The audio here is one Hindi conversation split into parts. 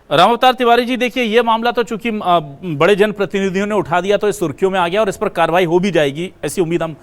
राम अवतार तिवारी जी, देखिए ये मामला तो चूंकि बड़े जनप्रतिनिधियों ने उठा दिया तो इस सुर्खियों में आ गया और इस पर कार्रवाई हो भी जाएगी, ऐसी उम्मीद हम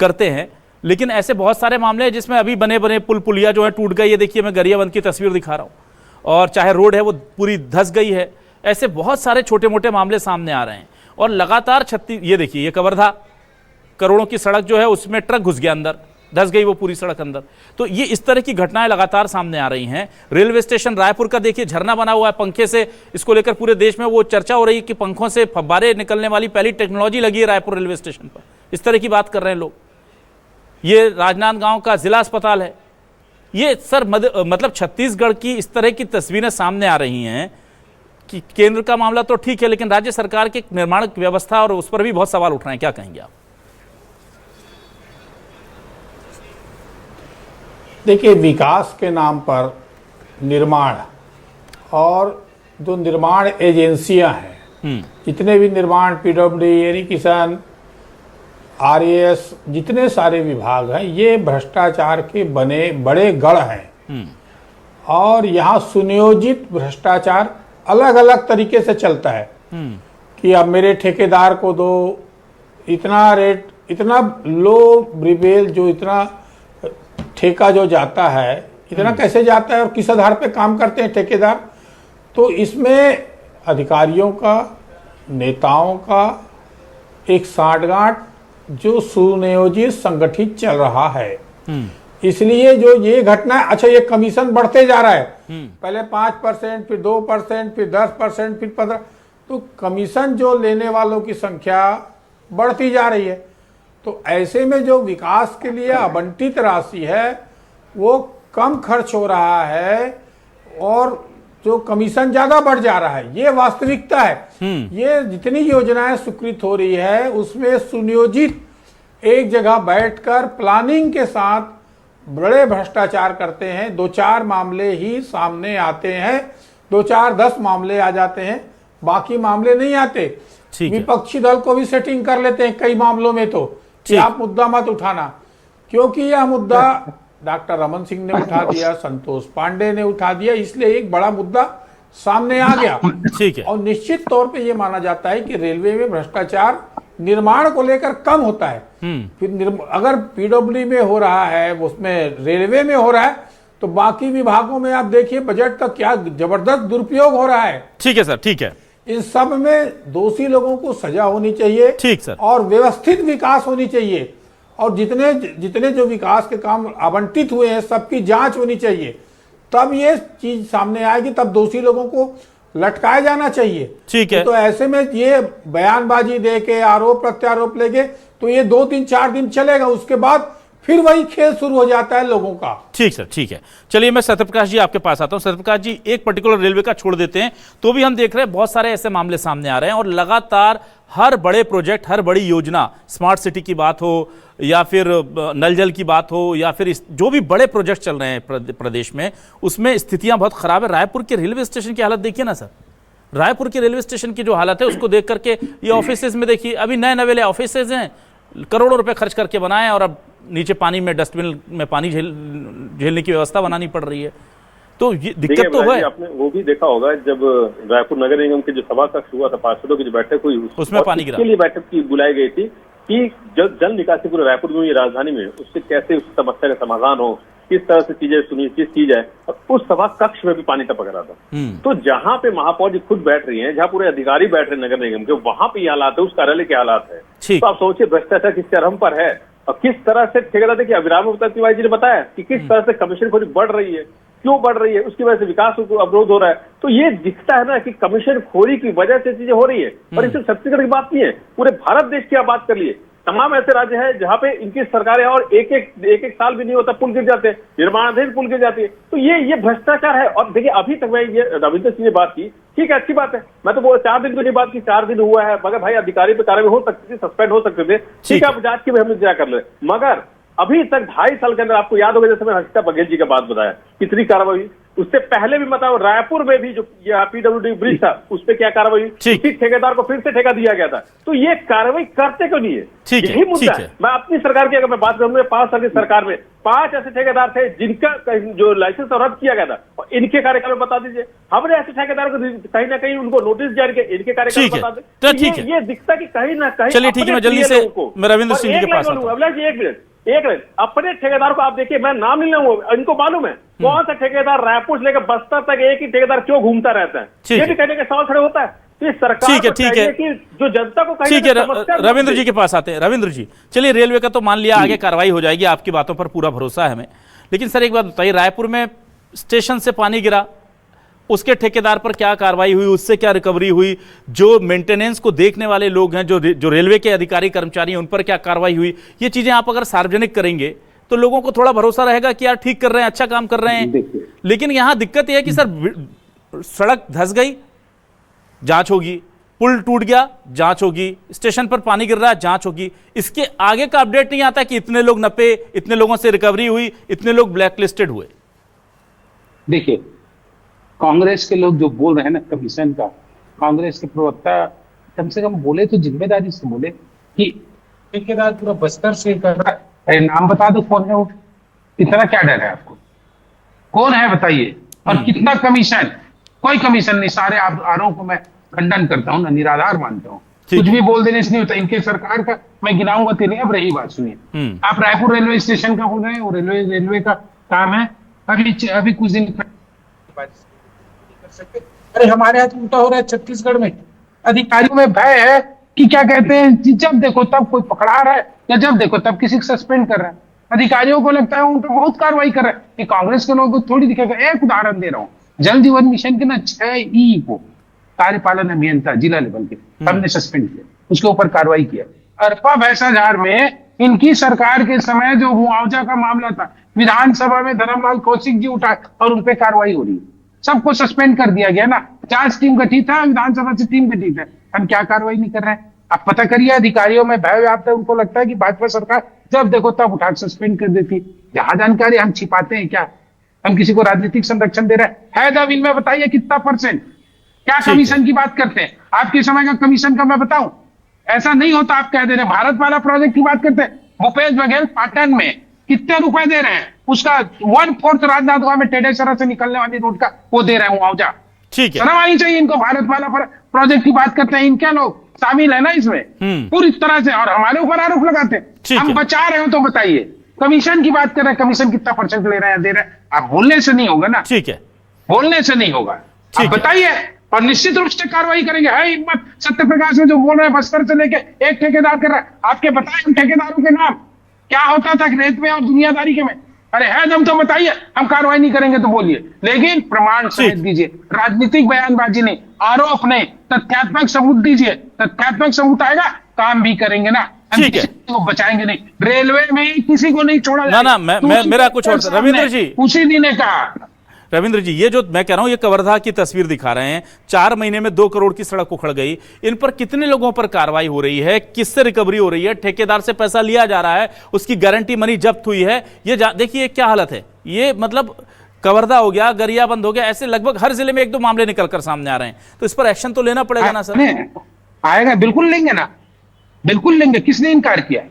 करते हैं। लेकिन ऐसे बहुत सारे मामले हैं जिसमें अभी बने बने पुल पुलिया जो है टूट गई। ये देखिए, मैं गरियाबंद की तस्वीर दिखा रहा हूँ, और चाहे रोड है वो पूरी धंस गई है। ऐसे बहुत सारे छोटे मोटे मामले सामने आ रहे हैं और लगातार ये देखिए, ये कवर्धा करोड़ों की सड़क जो है उसमें ट्रक घुस गया अंदर, धंस गई वो पूरी सड़क अंदर। तो ये इस तरह की घटनाएं लगातार सामने आ रही हैं। रेलवे स्टेशन रायपुर का देखिए, झरना बना हुआ है पंखे से, इसको लेकर पूरे देश में वो चर्चा हो रही है कि पंखों से फव्वारे निकलने वाली पहली टेक्नोलॉजी लगी है रायपुर रेलवे स्टेशन पर, इस तरह की बात कर रहे हैं लोग। ये राजनांदगांव का जिला अस्पताल है। ये सर मतलब छत्तीसगढ़ की इस तरह की तस्वीरें सामने आ रही हैं कि केंद्र का मामला तो ठीक है, लेकिन राज्य सरकार की निर्माण व्यवस्था और उस पर भी बहुत सवाल उठ रहे हैं। क्या कहेंगे आप? देखिए, विकास के नाम पर निर्माण और जो निर्माण एजेंसियां हैं, जितने भी निर्माण, पीडब्ल्यूडी यानी किसान, आरएएस, जितने सारे विभाग हैं, ये भ्रष्टाचार के बने बड़े गढ़ हैं। और यहाँ सुनियोजित भ्रष्टाचार अलग अलग तरीके से चलता है कि अब मेरे ठेकेदार को दो इतना रेट, इतना लो रिबेल, जो इतना ठेका जो जाता है, इतना कैसे जाता है और किस आधार पे काम करते हैं ठेकेदार। तो इसमें अधिकारियों का, नेताओं का एक साठगांठ जो सुनियोजित संगठित चल रहा है। इसलिए जो ये घटना, अच्छा ये कमीशन बढ़ते जा रहा है, पहले 5%, फिर 2%, फिर 10%, फिर 15%, तो कमीशन जो लेने वालों की संख्या बढ़ती जा रही है। तो ऐसे में जो विकास के लिए आवंटित राशि है वो कम खर्च हो रहा है और जो कमीशन ज्यादा बढ़ जा रहा है, ये वास्तविकता है। ये जितनी योजनाएं स्वीकृत हो रही है उसमें सुनियोजित एक जगह बैठकर प्लानिंग के साथ बड़े भ्रष्टाचार करते हैं। 2-4 मामले ही सामने आते हैं, 2-4-10 मामले आ जाते हैं, बाकी मामले नहीं आते। विपक्षी दल को भी सेटिंग कर लेते हैं कई मामलों में, तो कि आप मुद्दा मत उठाना, क्योंकि यह मुद्दा डॉक्टर रमन सिंह ने उठा दिया, संतोष पांडे ने उठा दिया, इसलिए एक बड़ा मुद्दा सामने आ गया। ठीक है। और निश्चित तौर पे ये माना जाता है कि रेलवे में भ्रष्टाचार निर्माण को लेकर कम होता है। फिर अगर पीडब्ल्यूडी में हो रहा है, उसमें रेलवे में हो रहा है, तो बाकी विभागों में आप देखिए बजट का क्या जबरदस्त दुरुपयोग हो रहा है। ठीक है सर, ठीक है। इन सब में दोषी लोगों को सजा होनी चाहिए। ठीक सर। और व्यवस्थित विकास होनी चाहिए, और जितने जितने जो विकास के काम आवंटित हुए हैं सबकी जांच होनी चाहिए, तब ये चीज सामने आएगी, तब दोषी लोगों को लटकाया जाना चाहिए। ठीक है। तो ऐसे में ये बयानबाजी दे के आरोप प्रत्यारोप लेके तो ये 2-3-4 दिन चलेगा, उसके बाद फिर वही खेल शुरू हो जाता है लोगों का। ठीक सर, ठीक है। चलिए मैं सत्यप्रकाश जी आपके पास आता हूं। सत्यप्रकाश जी, एक पर्टिकुलर रेलवे का छोड़ देते हैं, तो भी हम देख रहे हैं बहुत सारे ऐसे मामले सामने आ रहे हैं और लगातार हर बड़े प्रोजेक्ट, हर बड़ी योजना, स्मार्ट सिटी की बात हो या फिर नल जल की बात हो या फिर जो भी बड़े प्रोजेक्ट चल रहे हैं प्रदेश में, उसमें स्थितियां बहुत खराब है। रायपुर के रेलवे स्टेशन की हालत देखिए ना सर, रायपुर के रेलवे स्टेशन की जो हालत है उसको देख करके, ये ऑफिसेज में देखिए, अभी नए नवेले ऑफिसेज हैं, करोड़ों रुपए खर्च करके बनाए और अब नीचे पानी में, डस्टबिन में पानी झेलने की व्यवस्था बनानी पड़ रही है। तो ये दिक्कत तो है। आपने वो भी देखा होगा जब रायपुर नगर निगम की जो सभा कक्ष हुआ था, पार्षदों की जो बैठक हुई, उसमें पानी गिरा, के लिए बैठक की बुलाई गई थी कि जल निकासी पूरे रायपुर में, राजधानी में, उससे कैसे उस समस्या का समाधान हो, किस तरह से चीजें सुनिश्चित की जाए। और उस सभा कक्ष में भी पानी टपक रहा था। तो जहां पे महापौर जी खुद बैठ रही हैं, जहां पूरे अधिकारी बैठ रहे हैं नगर निगम के, वहां पे ये हालात है, उस कार्यालय के हालात है। तो आप सोचिए भ्रष्टाचार किस चरम पर है और किस तरह से ठेकेदार, देखिए अभिराम अवतार तिवारी जी ने बताया कि किस तरह से कमीशन खोरी बढ़ रही है, क्यों बढ़ रही है, उसकी वजह से विकास को अवरोध हो रहा है। तो ये दिखता है ना कि कमीशन खोरी की वजह से चीजें हो रही है। और इससे छत्तीसगढ़ की बात नहीं है, पूरे भारत देश की आप बात कर लिए, तमाम ऐसे राज्य हैं जहां पे इनकी सरकारें और एक साल भी नहीं होता पुल गिर जाते हैं, निर्माणाधीन पुल गिर जाती है। तो ये भ्रष्टाचार है। और देखिए अभी तक मैं ये रविंद्र सिंह ने बात की, ठीक है, अच्छी बात है, मैं तो वो 4 दिन की नहीं बात की, 4 दिन हुआ है, मगर भाई अधिकारी पे कार्रवाई हो सकती थी, सस्पेंड हो सकते थे, ठीक है, आप जांच की भी हम इंतजार कर ले। मगर अभी तक 2.5 साल के अंदर, आपको याद होगा जैसे मैंने हर्षिता बघेल जी का बात बताया, कितनी कार्रवाई हुई। उससे पहले भी बताओ रायपुर में भी जो पीडब्ल्यूडी ब्रिज था उस पर क्या कार्रवाई हुई, ठेकेदार को फिर से ठेका दिया गया था। तो ये कार्रवाई करते क्यों नहीं है, यही मुद्दा है। मैं अपनी सरकार की अगर मैं बात करूँ, 5 साल की सरकार में 5 ऐसे ठेकेदार थे जिनका जो लाइसेंस रद्द किया गया था, और इनके कार्यकाल में बता दीजिए। हमने ऐसे ठेकेदार को कहीं ना कहीं उनको नोटिस जारी किया, इनके कार्यकाल में बता दें। तो ठीक है, ये दिखता कि कहीं ना कहीं। चलिए ठीक है, मैं जल्दी से मैं रविंद्र सिंह जी के पास एक मिनट अपने ठेकेदार को आप देखिए, मैं नाम नहीं लूंगा, इनको मालूम है कौन सा ठेकेदार रायपुर से लेकर बस्तर तक एक ही ठेकेदार क्यों घूमता रहता है, ये भी कहने का सवाल खड़े होता है। तो सरकार ठीक है, ठीक है कि जो जनता को कहीं ठीक है, रविंद्र जी के पास आते हैं। रविंद्र जी, चलिए रेलवे का तो मान लिया आगे कार्रवाई हो जाएगी, आपकी बातों पर पूरा भरोसा है हमें, लेकिन सर एक बात बताइए, रायपुर में स्टेशन से पानी गिरा, उसके ठेकेदार पर क्या कार्रवाई हुई, उससे क्या रिकवरी हुई, जो मेंटेनेंस को देखने वाले लोग हैं, जो रेलवे के अधिकारी कर्मचारी हैं, उन पर क्या कार्रवाई हुई, ये चीजें आप अगर सार्वजनिक करेंगे तो लोगों को थोड़ा भरोसा रहेगा कि यार ठीक कर रहे हैं, अच्छा काम कर रहे हैं। लेकिन यहां दिक्कत यह है कि सर सड़क धंस गई, जांच होगी, पुल टूट गया, जांच होगी, स्टेशन पर पानी गिर रहा है, जांच होगी, इसके आगे का अपडेट नहीं आता कि इतने लोग नपे, इतने लोगों से रिकवरी हुई, इतने लोग ब्लैकलिस्टेड हुए। देखिए, कांग्रेस के लोग जो बोल रहे हैं ना कमीशन का, कांग्रेस के प्रवक्ता कम से कम बोले तो जिम्मेदारी से बोले कि ठेकेदार पूरा बस्तर से कर रहा है। अरे नाम बता दो कौन है वो, इतना क्या डर है आपको, कौन है बताइए, और कितना कमीशन? कोई कमीशन नहीं। सारे आरोपों को मैं खंडन करता हूँ ना, निराधार मानता हूँ। कुछ भी बोल देने से नहीं होता। इनके सरकार का मैं गिनाऊंगा तो नहीं। अब रही बात सुनिए, आप रायपुर रेलवे स्टेशन का बोल रहे हैं, वो रेलवे का काम है। अभी कुछ दिन कर सकते। अरे हमारे यहाँ उल्टा हो रहा है छत्तीसगढ़ में। अधिकारियों में भय है कि क्या कहते हैं, जब देखो तब कोई पकड़ा रहा है या जब देखो तब किसी को सस्पेंड कर रहा है। अधिकारियों को लगता है उन पर बहुत कार्रवाई कर रहे हैं। ये कांग्रेस के लोगों को थोड़ी दिखेगा। एक उदाहरण दे रहा हूँ, जल जीवन मिशन के ना 6E को कार्यपालन अभियंता जिला लेवल के हमने सस्पेंड किया, उसके ऊपर कार्रवाई किया। अरपा भैंसाझार में इनकी सरकार के समय जो मुआवजा का मामला था, विधानसभा में धर्मलाल कौशिक जी उठाए और उनपे कार्रवाई हो रही है। सबको सस्पेंड कर दिया गया ना। जांच टीम गठित है, विधानसभा से टीम गठित है, हम क्या कार्रवाई नहीं कर रहे हैं? आप पता करिए। अधिकारियों में भय व्याप्त है, उनको लगता है कि भाजपा सरकार जब देखो तब उठा सस्पेंड कर देती। जहां जानकारी हम छिपाते हैं क्या? हम किसी को राजनीतिक संरक्षण दे रहे हैं? जब इनमें बताइए कितना %? क्या कमीशन की बात करते हैं? आपके समय का कमीशन का मैं बताऊं? ऐसा नहीं होता। आप कह दे रहे भारत वाला प्रोजेक्ट की बात करते हैं। भूपेश बघेल पाटन में कितने रुपए दे रहे हैं? उसका 1/4 राजनांदगांव में टेढ़ेसरा से निकलने वाली रोड का वो दे रहे हैं मुआवजा। ठीक है, शर्म आनी चाहिए इनको। भारत वाला प्रोजेक्ट की बात करते हैं, इनके लोग शामिल है ना इसमें पूरी तरह से, और हमारे ऊपर आरोप लगाते हैं। हम बचा रहे हो तो बताइए। कमीशन की बात कर रहे हैं, कमीशन कितना % ले रहे हैं, दे रहे हैं? आप बोलने से नहीं होगा ना। ठीक है, बोलने से नहीं होगा। आप बताइए, और निश्चित रूप से कार्रवाई करेंगे। है हिम्मत सत्य प्रकाश में जो बोल रहे हैं बस्तर से लेके एक ठेकेदार कर रहा है। आपके बताए उन ठेकेदारों के नाम क्या होता था रेत में और दुनियादारी के में? अरे है दम तो बताइए। हम कार्रवाई नहीं करेंगे तो बोलिए, लेकिन प्रमाण समेत दीजिए। राजनीतिक बयानबाजी नहीं, आरोप नहीं, तथ्यात्मक सबूत दीजिए। तथ्यात्मक सबूत आएगा, काम भी करेंगे ना। ठीक है, को बचाएंगे नहीं। रेलवे में किसी को नहीं छोड़ा ना, मेरा कुछ और। रविंद्र जी, उसी दिन ने कहा। रविंद्र जी, ये जो मैं कह रहा हूं, ये कवर्धा की तस्वीर दिखा रहे हैं। 4 महीने में 2 करोड़ की सड़क उखड़ गई। इन पर कितने लोगों पर कार्रवाई हो रही है? किससे रिकवरी हो रही है? ठेकेदार से पैसा लिया जा रहा है, उसकी गारंटी मनी जब्त हुई है। ये देखिए क्या हालत है। ये मतलब कवर्धा हो गया, गरियाबंद हो गया, ऐसे लगभग हर जिले में 1-2 मामले निकलकर सामने आ रहे हैं। तो इस पर एक्शन तो लेना पड़ेगा ना सर? आएगा, बिल्कुल लेंगे ना, बिल्कुल लेंगे। किसने इनकार किया?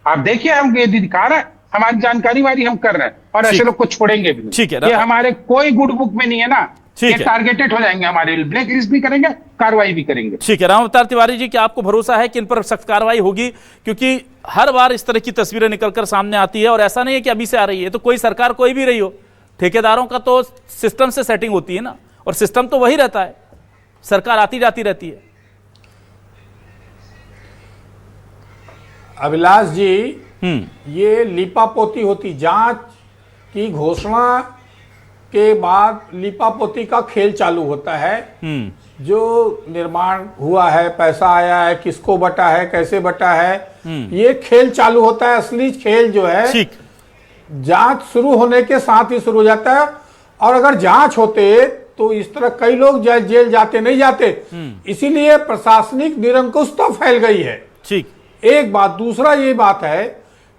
आप देखिए, हम ये दिखा रहे हैं, हमारी जानकारी वाली हम कर रहे हैं, और ऐसे लोग को छोड़ेंगे भी। ठीक है, ये हमारे कोई गुड बुक में नहीं है ना। ये टारगेटेड हो जाएंगे, हमारे ब्लैक लिस्ट भी करेंगे, कार्रवाई भी करेंगे। ठीक है, राम अवतार तिवारी जी, क्या आपको भरोसा है कि इन पर सख्त कार्रवाई होगी? क्योंकि हर बार इस तरह की तस्वीरें निकलकर सामने आती है, और ऐसा नहीं है कि अभी से आ रही है। तो कोई सरकार कोई भी रही हो, ठेकेदारों का तो सिस्टम से सेटिंग होती है ना, और सिस्टम तो वही रहता है, सरकार आती जाती रहती है। अभिलाष जी, ये लीपापोती होती। जांच की घोषणा के बाद लीपापोती का खेल चालू होता है। जो निर्माण हुआ है, पैसा आया है, किसको बटा है, कैसे बटा है, ये खेल चालू होता है। असली खेल जो है जांच शुरू होने के साथ ही शुरू हो जाता है। और अगर जांच होते तो इस तरह कई लोग जेल जाते नहीं जाते। इसीलिए प्रशासनिक निरंकुशता फैल गई है। ठीक, एक बात। दूसरा ये बात है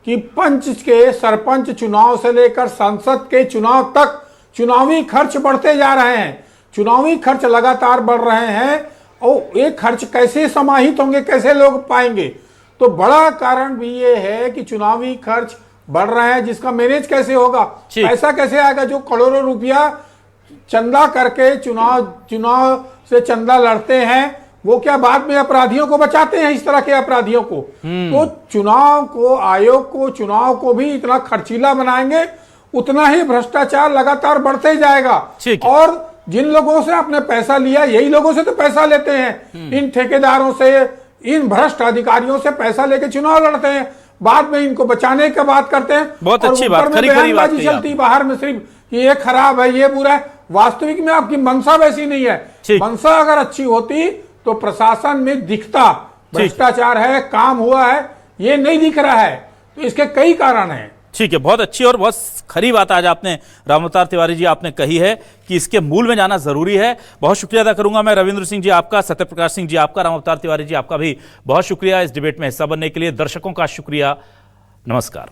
कि पंच के सरपंच चुनाव से लेकर संसद के चुनाव तक चुनावी खर्च बढ़ते जा रहे हैं। चुनावी खर्च लगातार बढ़ रहे हैं, और ये खर्च कैसे समाहित होंगे, कैसे लोग पाएंगे? तो बड़ा कारण भी ये है कि चुनावी खर्च बढ़ रहे हैं, जिसका मैनेज कैसे होगा, ठीक। पैसा कैसे आएगा? जो करोड़ों रुपया चंदा करके चुनाव से चंदा लड़ते हैं, वो क्या बाद में अपराधियों को बचाते हैं? इस तरह के अपराधियों को। तो चुनाव को, आयोग को, चुनाव को भी इतना खर्चीला बनाएंगे, उतना ही भ्रष्टाचार लगातार बढ़ते ही जाएगा। ठीक। और जिन लोगों से आपने पैसा लिया, यही लोगों से तो पैसा लेते हैं, इन ठेकेदारों से, इन भ्रष्ट अधिकारियों से पैसा लेके चुनाव लड़ते हैं, बाद में इनको बचाने की बात करते हैं। बहुत और अच्छी ऊपर बात, में खरी खरी बात बयानबाजी कही चलती बाहर में सिर्फ कि ये खराब है, ये बुरा है। वास्तविक में आपकी मंशा वैसी नहीं है। ठीक। मंशा अगर अच्छी होती तो प्रशासन में दिखता भ्रष्टाचार है, काम हुआ है, ये नहीं दिख रहा है। तो इसके कई कारण हैं। ठीक है, बहुत अच्छी और बहुत खरी बात आज आपने रामावतार तिवारी जी आपने कही है कि इसके मूल में जाना जरूरी है। बहुत शुक्रिया अदा करूंगा मैं रविंद्र सिंह जी आपका, सत्यप्रकाश सिंह जी आपका, रामावतार तिवारी जी आपका भी बहुत शुक्रिया इस डिबेट में हिस्सा बनने के लिए। दर्शकों का शुक्रिया, नमस्कार।